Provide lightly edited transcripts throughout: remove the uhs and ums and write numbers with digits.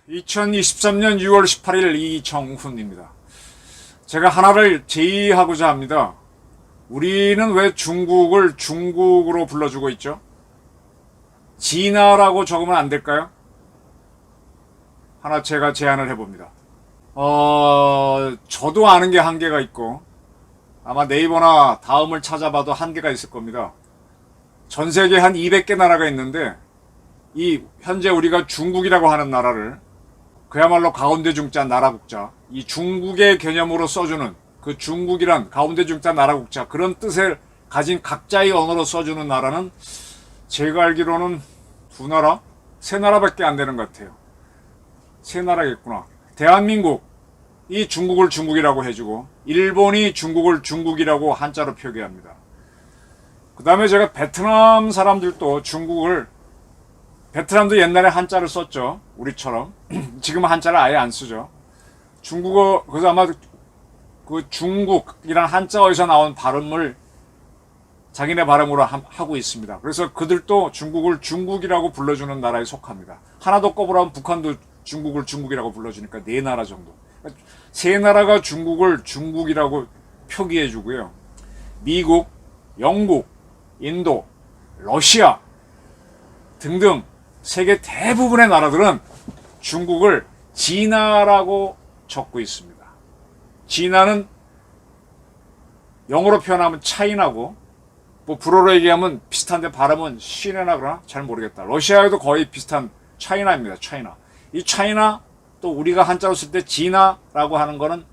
(2023년 6월 18일) 이정훈입니다. 제가 하나를 제의하고자 합니다. 우리는 왜 중국을 중국으로 불러주고 있죠? 진화라고 적으면 안 될까요? 하나 제가 제안을 해봅니다. 저도 아는 게 한계가 있고 아마 네이버나 다음을 찾아봐도 한계가 있을 겁니다. 전 세계 한 200개 나라가 있는데 이 현재 우리가 중국이라고 하는 나라를 그야말로 가운데 중자 나라 국자, 이 중국의 개념으로 써주는 그 중국이란 가운데 중자 나라 국자, 그런 뜻을 가진 각자의 언어로 써주는 나라는 제가 알기로는 두 나라? 세 나라밖에 안 되는 것 같아요. 세 나라겠구나. 대한민국이 중국을 중국이라고 해주고 일본이 중국을 중국이라고 한자로 표기합니다. 그 다음에 제가 베트남 사람들도 중국을, 베트남도 옛날에 한자를 썼죠. 우리처럼. 지금은 한자를 아예 안 쓰죠. 중국어, 그래서 아마 그 중국이란 한자어에서 나온 발음을 자기네 발음으로 하고 있습니다. 그래서 그들도 중국을 중국이라고 불러주는 나라에 속합니다. 하나 더 꼽으라면 북한도 중국을 중국이라고 불러주니까 네 나라 정도. 세 나라가 중국을 중국이라고 표기해주고요. 미국, 영국, 인도, 러시아 등등 세계 대부분의 나라들은 중국을 진화라고 적고 있습니다. 진화는 영어로 표현하면 차이나고, 뭐 불어로 얘기하면 비슷한데 발음은 시네나 그러나 잘 모르겠다. 러시아에도 거의 비슷한 차이나입니다. 차이나. 이 차이나, 또 우리가 한자로 쓸 때 진화라고 하는 거는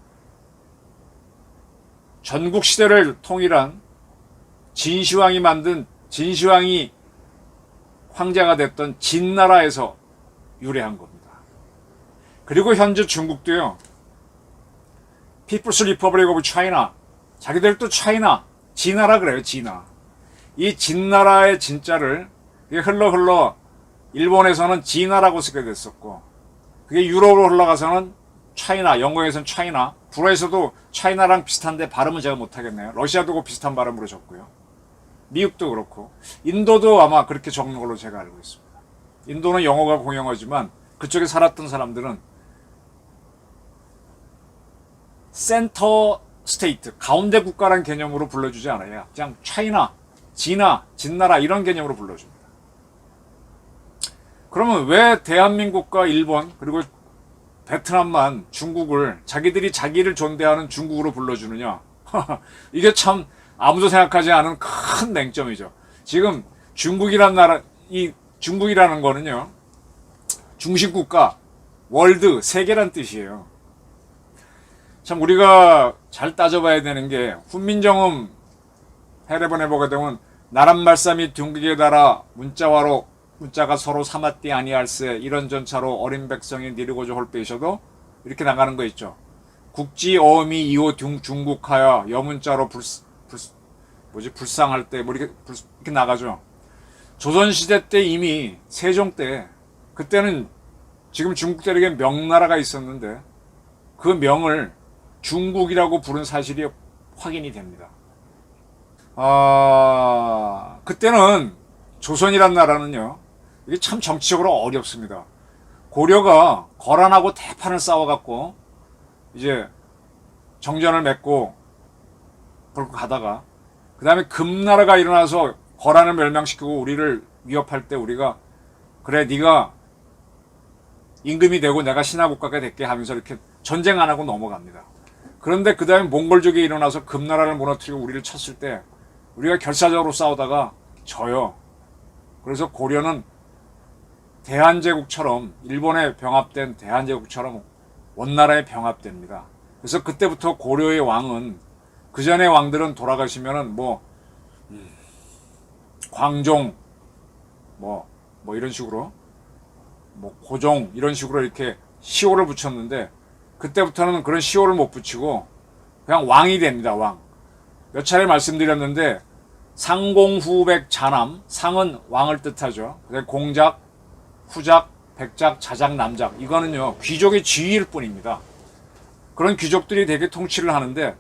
전국 시대를 통일한 진시황이 만든, 진시황이 황제가 됐던 진나라에서 유래한 겁니다. 그리고 현재 중국도요, People's Republic of China, 자기들도 차이나, 진나라 그래요. 진나. 이 진나라의 진자를 흘러 일본에서는 진나라고 쓰게 됐었고, 그게 유럽으로 흘러가서는 차이나, 영어에서는 차이나, 불어에서도 차이나랑 비슷한데 발음은 제가 못하겠네요. 러시아도 그 비슷한 발음으로 적고요. 미국도 그렇고, 인도도 아마 그렇게 적는 걸로 제가 알고 있습니다. 인도는 영어가 공용어지만 그쪽에 살았던 사람들은 센터 스테이트, 가운데 국가란 개념으로 불러주지 않아요. 그냥 차이나, 진나, 진나라 이런 개념으로 불러줍니다. 그러면 왜 대한민국과 일본 그리고 베트남만 중국을, 자기들이 자기를 존대하는 중국으로 불러주느냐? 이게 참 아무도 생각하지 않은 큰 맹점이죠. 지금 중국이란 나라, 이 중국이라는 거는요, 중심국가, 월드, 세계란 뜻이에요. 참 우리가 잘 따져봐야 되는 게, 훈민정음 해례본 해보게 되면 나란 말싸 및 둥기에 달아 문자가 서로 삼았디 아니할세, 이런 전차로 어린 백성이 니르고저 홀빼셔도 이렇게 나가는 거 있죠. 국지 어미 이호 중국하여 여문자로 불상할 때 뭐 이렇게 나가죠. 조선시대 때 이미 세종 때, 그때는 지금 중국 대륙에 명나라가 있었는데 그 명을 중국이라고 부른 사실이 확인이 됩니다. 그때는 조선이란 나라는요, 이게 참 정치적으로 어렵습니다. 고려가 거란하고 대판을 싸워갖고 이제 정전을 맺고 그렇게 가다가, 그 다음에 금나라가 일어나서 거란을 멸망시키고 우리를 위협할 때 우리가, 그래 네가 임금이 되고 내가 신하국가가 될게 하면서 이렇게 전쟁 안 하고 넘어갑니다. 그런데 그 다음에 몽골족이 일어나서 금나라를 무너뜨리고 우리를 쳤을 때 우리가 결사적으로 싸우다가 져요. 그래서 고려는 대한제국처럼, 일본에 병합된 대한제국처럼 원나라에 병합됩니다. 그래서 그때부터 고려의 왕은, 그 전에 왕들은 돌아가시면은 광종 이런 식으로, 고종 이런 식으로 이렇게 시호를 붙였는데, 그때부터는 그런 시호를 못 붙이고 그냥 왕이 됩니다. 왕. 몇 차례 말씀드렸는데, 상공후백 자남, 상은 왕을 뜻하죠. 공작, 후작, 백작, 자작, 남작, 이거는요 귀족의 지위일 뿐입니다. 그런 귀족들이 되게 통치를 하는데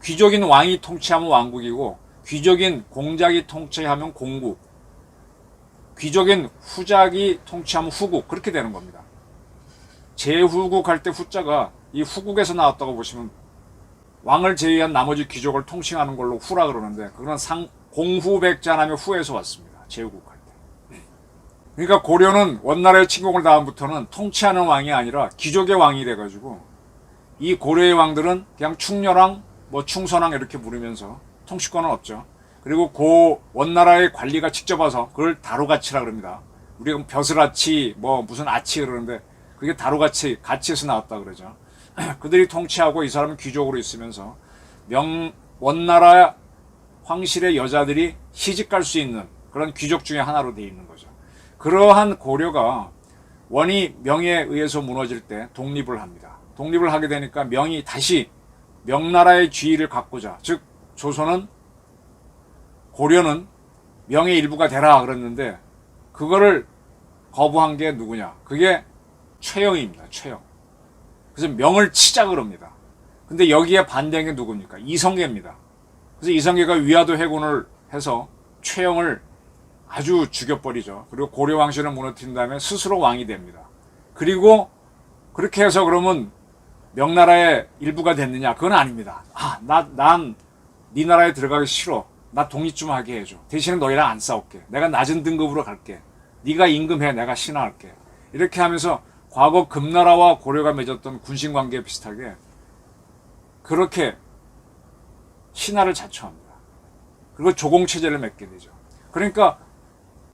귀족인 왕이 통치하면 왕국이고 귀족인 공작이 통치하면 공국, 귀족인 후작이 통치하면 후국, 그렇게 되는 겁니다. 제후국 할 때 후자가 이 후국에서 나왔다고 보시면 왕을 제외한 나머지 귀족을 통칭하는 걸로 후라 그러는데 그건 공후백자남의 후에서 왔습니다. 제후국 할 때. 그러니까 고려는 원나라의 침공을 다음부터는 통치하는 왕이 아니라 귀족의 왕이 돼가지고 이 고려의 왕들은 그냥 충렬왕, 뭐 충선왕 이렇게 부르면서 통치권은 없죠. 그리고 원나라의 관리가 직접 와서 그걸 다루가치라 그럽니다. 우리가 벼슬아치, 뭐 무슨 아치 그러는데 그게 다루가치, 가치에서 나왔다 그러죠. 그들이 통치하고 이 사람은 귀족으로 있으면서 원나라 황실의 여자들이 시집갈 수 있는 그런 귀족 중에 하나로 되어 있는 거죠. 그러한 고려가 원이 명에 의해서 무너질 때 독립을 합니다. 독립을 하게 되니까 명이 다시 명나라의 지위를 갖고자, 즉 고려는 명의 일부가 되라 그랬는데 그거를 거부한 게 누구냐? 그게 최영입니다. 최영. 그래서 명을 치자 그럽니다. 근데 여기에 반대한 게 누굽니까? 이성계입니다. 그래서 이성계가 위화도 해군을 해서 최영을 아주 죽여버리죠. 그리고 고려 왕실을 무너뜨린 다음에 스스로 왕이 됩니다. 그리고 그렇게 해서 그러면 명나라의 일부가 됐느냐? 그건 아닙니다. 난 네 나라에 들어가기 싫어. 나 독립 좀 하게 해줘. 대신에 너희랑 안 싸울게. 내가 낮은 등급으로 갈게. 네가 임금해. 내가 신하할게. 이렇게 하면서 과거 금나라와 고려가 맺었던 군신관계에 비슷하게 그렇게 신하를 자처합니다. 그리고 조공체제를 맺게 되죠. 그러니까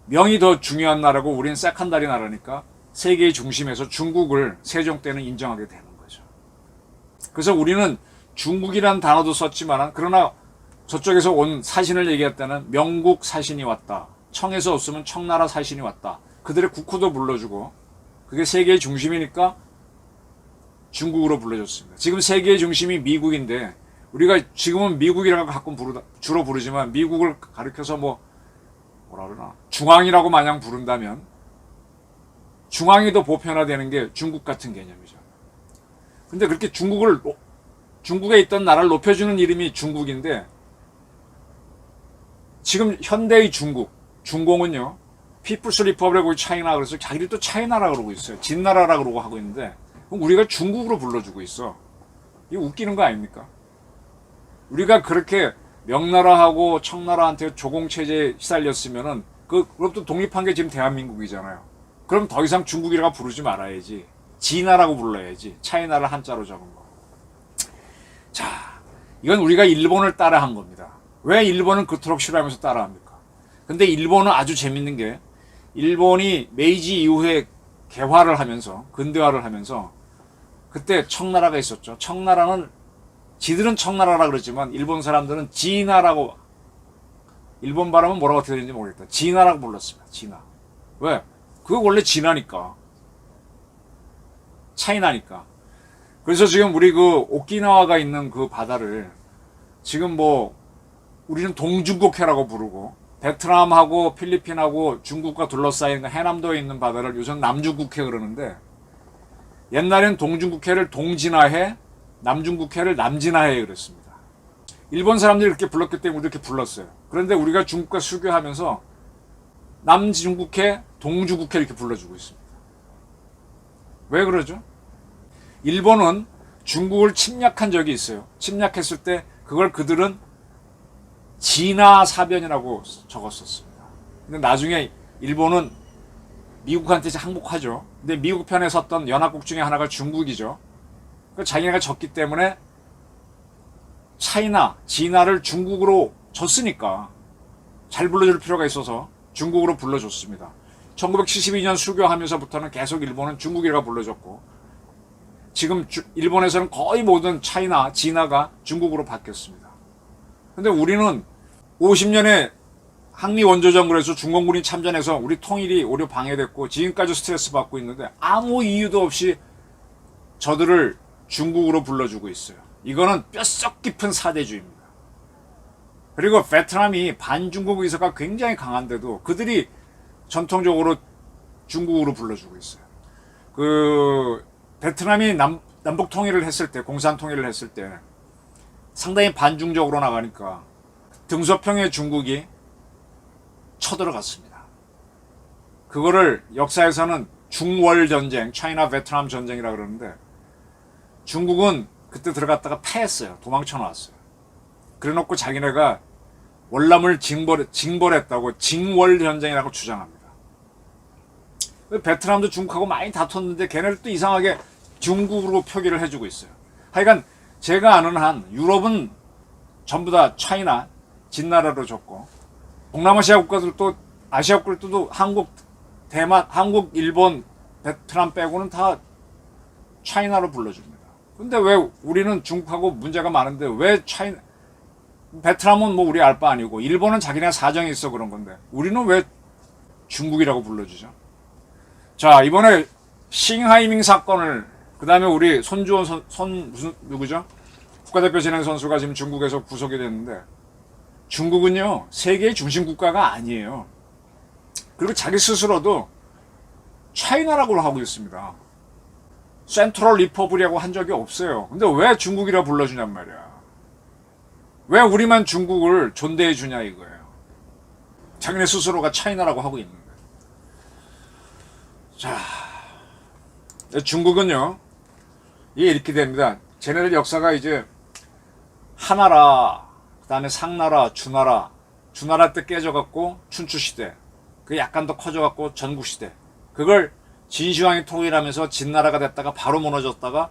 명이 더 중요한 나라고 우리는 싹한다리 나라니까 세계의 중심에서 중국을 세종 때는 인정하게 되는 거죠. 그래서 우리는 중국이라는 단어도 썼지만 그러나 저쪽에서 온 사신을 얘기할 때는 명국 사신이 왔다. 청에서 없으면 청나라 사신이 왔다. 그들의 국호도 불러주고 그게 세계의 중심이니까 중국으로 불러줬습니다. 지금 세계의 중심이 미국인데 우리가 지금은 미국이라고 가끔 주로 부르지만 미국을 가리켜서 뭐라 그러나 중앙이라고 마냥 부른다면 중앙이 더 보편화되는 게 중국 같은 개념이죠. 근데 그렇게 중국에 있던 나라를 높여주는 이름이 중국인데 지금 현대의 중공은요, People's Republic of China 그래서 자기들 또 차이나라 그러고 있어요. 진나라라 그러고 하고 있는데 그럼 우리가 중국으로 불러주고 있어. 이거 웃기는 거 아닙니까? 우리가 그렇게 명나라하고 청나라한테 조공체제에 시달렸으면은 그것도 독립한 게 지금 대한민국이잖아요. 그럼 더 이상 중국이라고 부르지 말아야지. 진나라고 불러야지. 차이나를 한자로 적은 거. 자, 이건 우리가 일본을 따라한 겁니다. 왜 일본은 그토록 싫어하면서 따라합니까? 근데 일본은 아주 재밌는 게 일본이 메이지 이후에 개화를 하면서 근대화를 하면서 그때 청나라가 있었죠. 청나라는 지들은 청나라라 그러지만 일본 사람들은 지나라고 일본 발음은 뭐라고 어떻게 되는지 모르겠다. 지나라고 불렀습니다. 지나. 왜? 그거 원래 지나니까. 차이나니까. 그래서 지금 우리 그 오키나와가 있는 그 바다를 지금 뭐 우리는 동중국해라고 부르고 베트남하고 필리핀하고 중국과 둘러싸인 해남도에 있는 바다를 요즘 남중국해 그러는데 옛날엔 동중국해를 동진화해 남중국해를 남진화해 그랬습니다. 일본 사람들이 그렇게 불렀기 때문에 이렇게 불렀어요. 그런데 우리가 중국과 수교하면서 남중국해, 동중국해 이렇게 불러주고 있습니다. 왜 그러죠? 일본은 중국을 침략한 적이 있어요. 침략했을 때 그걸 그들은 진화사변이라고 적었었습니다. 근데 나중에 일본은 미국한테 항복하죠. 근데 미국 편에 섰던 연합국 중에 하나가 중국이죠. 그러니까 자기네가 졌기 때문에 진화를 중국으로 줬으니까 잘 불러줄 필요가 있어서 중국으로 불러줬습니다. 1972년 수교하면서부터는 계속 일본은 중국이라고 불러줬고 지금 일본에서는 거의 모든 진화가 중국으로 바뀌었습니다. 근데 우리는 50년에 항미 원조정글에서 중공군이 참전해서 우리 통일이 오히려 방해됐고 지금까지 스트레스 받고 있는데 아무 이유도 없이 저들을 중국으로 불러주고 있어요. 이거는 뼛속 깊은 사대주의입니다. 그리고 베트남이 반중국 의사가 굉장히 강한데도 그들이 전통적으로 중국으로 불러주고 있어요. 그 베트남이 남북 통일을 했을 때, 공산 통일을 했을 때 상당히 반중적으로 나가니까 등소평에 중국이 쳐들어갔습니다. 그거를 역사에서는 중월 전쟁, 차이나 베트남 전쟁이라 그러는데 중국은 그때 들어갔다가 패했어요. 도망쳐 나왔어요. 그래놓고 자기네가 월남을 징벌했다고 징월 전쟁이라고 주장합니다. 베트남도 중국하고 많이 다퉜는데 걔네들 또 이상하게 중국으로 표기를 해주고 있어요. 하여간 제가 아는 한 유럽은 전부 다 차이나 진나라로 줬고 동남아시아 국가들도 아시아 국가들도 한국, 대만, 한국, 일본, 베트남 빼고는 다 차이나로 불러줍니다. 근데 왜 우리는 중국하고 문제가 많은데 왜 차이나, 베트남은 뭐 우리 알 바 아니고 일본은 자기네 사정이 있어 그런 건데 우리는 왜 중국이라고 불러주죠? 자, 이번에 싱하이밍 사건을 그 다음에 우리 손주원 무슨 누구죠? 국가대표 지낸 선수가 지금 중국에서 구속이 됐는데 중국은요 세계의 중심 국가가 아니에요. 그리고 자기 스스로도 차이나라고 하고 있습니다. 센트럴 리퍼블이라고 한 적이 없어요. 근데 왜 중국이라 불러주냔 말이야. 왜 우리만 중국을 존대해 주냐 이거예요. 자기네 스스로가 차이나라고 하고 있는데. 자, 중국은요 이게 이렇게 됩니다. 쟤네들 역사가 이제 하나라, 그 다음에 상나라, 주나라, 주나라 때 깨져갖고 춘추시대, 그게 약간 더 커져갖고 전국시대, 그걸 진시황이 통일하면서 진나라가 됐다가 바로 무너졌다가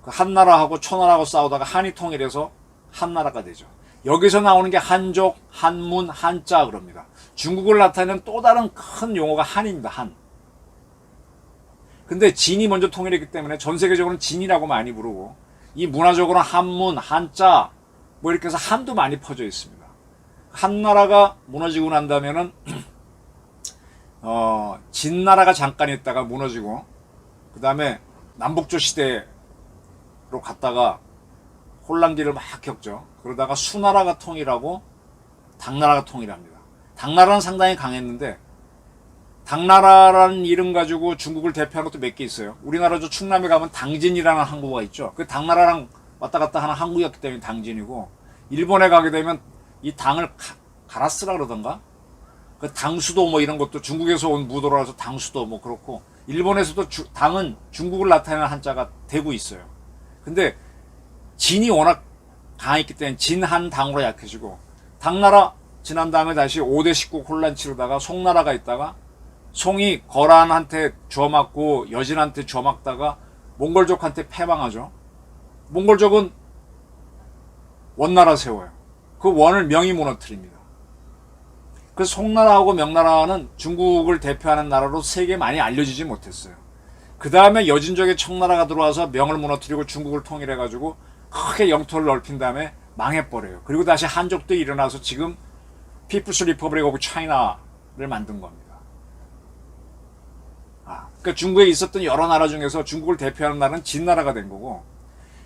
그 한나라하고 초나라하고 싸우다가 한이 통일해서 한나라가 되죠. 여기서 나오는 게 한족, 한문, 한자 그럽니다. 중국을 나타내는 또 다른 큰 용어가 한입니다. 한. 근데 진이 먼저 통일했기 때문에 전 세계적으로는 진이라고 많이 부르고 이 문화적으로는 한문, 한자 뭐 이렇게 해서 한도 많이 퍼져 있습니다. 한나라가 무너지고 난다면은 진나라가 잠깐 있다가 무너지고 그 다음에 남북조 시대로 갔다가 혼란기를 막 겪죠. 그러다가 수나라가 통일하고 당나라가 통일합니다. 당나라는 상당히 강했는데 당나라라는 이름 가지고 중국을 대표하는 것도 몇 개 있어요. 우리나라 저 충남에 가면 당진이라는 항구가 있죠. 그 당나라랑 왔다 갔다 하는 항구였기 때문에 당진이고, 일본에 가게 되면 이 당을 가라스라 그러던가, 그 당수도 뭐 이런 것도 중국에서 온 무도라서 당수도 뭐 그렇고, 일본에서도 당은 중국을 나타내는 한자가 되고 있어요. 근데 진이 워낙 강했기 때문에 진한 당으로 약해지고, 당나라 지난 다음에 다시 5대 19 혼란 치르다가 송나라가 있다가 송이 거란한테 주워맞고 여진한테 주워맞다가 몽골족한테 패망하죠. 몽골족은 원나라 세워요. 그 원을 명이 무너뜨립니다. 그 송나라하고 명나라는 중국을 대표하는 나라로 세계에 많이 알려지지 못했어요. 그 다음에 여진족의 청나라가 들어와서 명을 무너뜨리고 중국을 통일해가지고 크게 영토를 넓힌 다음에 망해버려요. 그리고 다시 한족도 일어나서 지금 피플스 리퍼블릭 오브 차이나를 만든 겁니다. 그러니까 중국에 있었던 여러 나라 중에서 중국을 대표하는 나라는 진나라가 된 거고,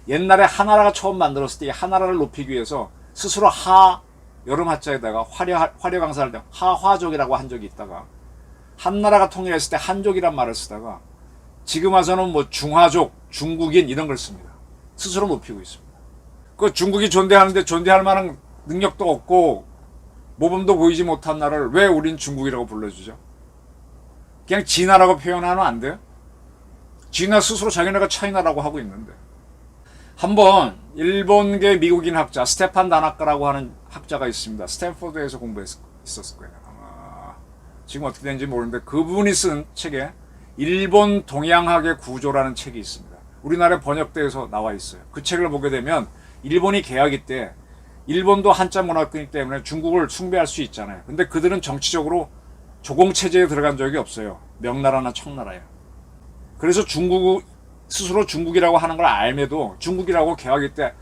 옛날에 하나라가 처음 만들었을 때 하나라를 높이기 위해서 스스로 여름 하자에다가 화려강사를 하화족이라고 한 적이 있다가, 한나라가 통일했을 때 한족이란 말을 쓰다가 지금 와서는 뭐 중화족, 중국인 이런 걸 씁니다. 스스로 높이고 있습니다. 그 중국이 존대하는데 존대할 만한 능력도 없고 모범도 보이지 못한 나라를 왜 우린 중국이라고 불러주죠? 그냥 진화라고 표현하면 안 돼요? 진화 스스로 자기네가 차이나라고 하고 있는데. 한번 일본계 미국인 학자 스테판 다나카라고 하는 학자가 있습니다. 스탠포드에서 공부했었을 거예요. 아마 지금 어떻게 되는지 모르는데 그분이 쓴 책에 일본 동양학의 구조라는 책이 있습니다. 우리나라에 번역돼서 나와 있어요. 그 책을 보게 되면 일본이 개혁이 때 일본도 한자 문화권이기 때문에 중국을 숭배할 수 있잖아요. 근데 그들은 정치적으로 조공체제에 들어간 적이 없어요. 명나라나 청나라에. 그래서 중국 스스로 중국이라고 하는 걸 알매도 중국이라고 개혁이 때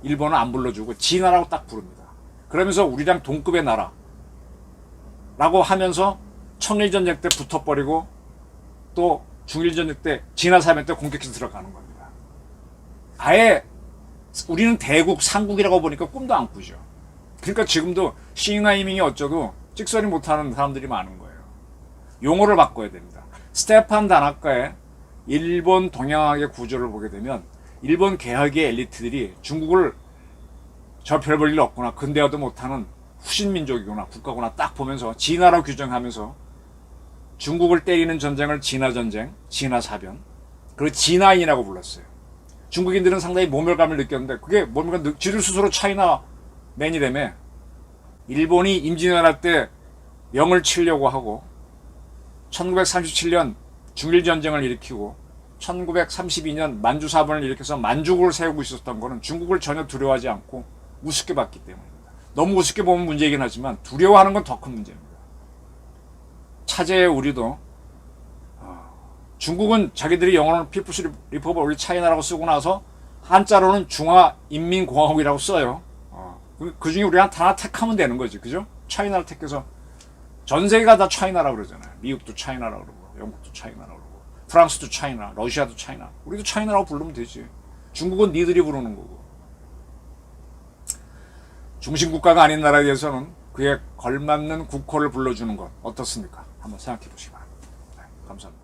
일본은 안 불러주고 진화라고 딱 부릅니다. 그러면서 우리랑 동급의 나라 라고 하면서 청일전쟁 때 붙어버리고 또 중일전쟁 때 진화사변 때 공격해서 들어가는 겁니다. 아예 우리는 대국 상국이라고 보니까 꿈도 안 꾸죠. 그러니까 지금도 싱하이밍이 어쩌고 찍소리 못하는 사람들이 많은 거예요. 용어를 바꿔야 됩니다. 스테판 다나카의 일본 동양학의 구조를 보게 되면 일본 개혁의 엘리트들이 중국을 저 별 볼 일 없구나, 근대화도 못하는 후신민족이구나, 국가구나 딱 보면서 진화라고 규정하면서 중국을 때리는 전쟁을 진화전쟁, 진화사변, 그리고 진화인이라고 불렀어요. 중국인들은 상당히 모멸감을 느꼈는데 그게 뭡니까? 지들 스스로 차이나맨이라며. 일본이 임진왜란 때 명을 치려고 하고 1937년 중일전쟁을 일으키고 1932년 만주사변을 일으켜서 만주국을 세우고 있었던 거는 중국을 전혀 두려워하지 않고 우습게 봤기 때문입니다. 너무 우습게 보면 문제이긴 하지만 두려워하는 건 더 큰 문제입니다. 차제의 우리도 중국은 자기들이 영어로는 피플스 리퍼블릭 차이나라고 쓰고 나서 한자로는 중화인민공화국이라고 써요. 그 중에 우리 하나 택하면 되는 거지, 그죠? 차이나를 택해서 전 세계가 다 차이나라고 그러잖아요. 미국도 차이나라고 그러고, 영국도 차이나라고 그러고, 프랑스도 차이나, 러시아도 차이나, 우리도 차이나라고 부르면 되지. 중국은 니들이 부르는 거고. 중심국가가 아닌 나라에 대해서는 그에 걸맞는 국호를 불러주는 것 어떻습니까? 한번 생각해 보시기 바랍니다. 네, 감사합니다.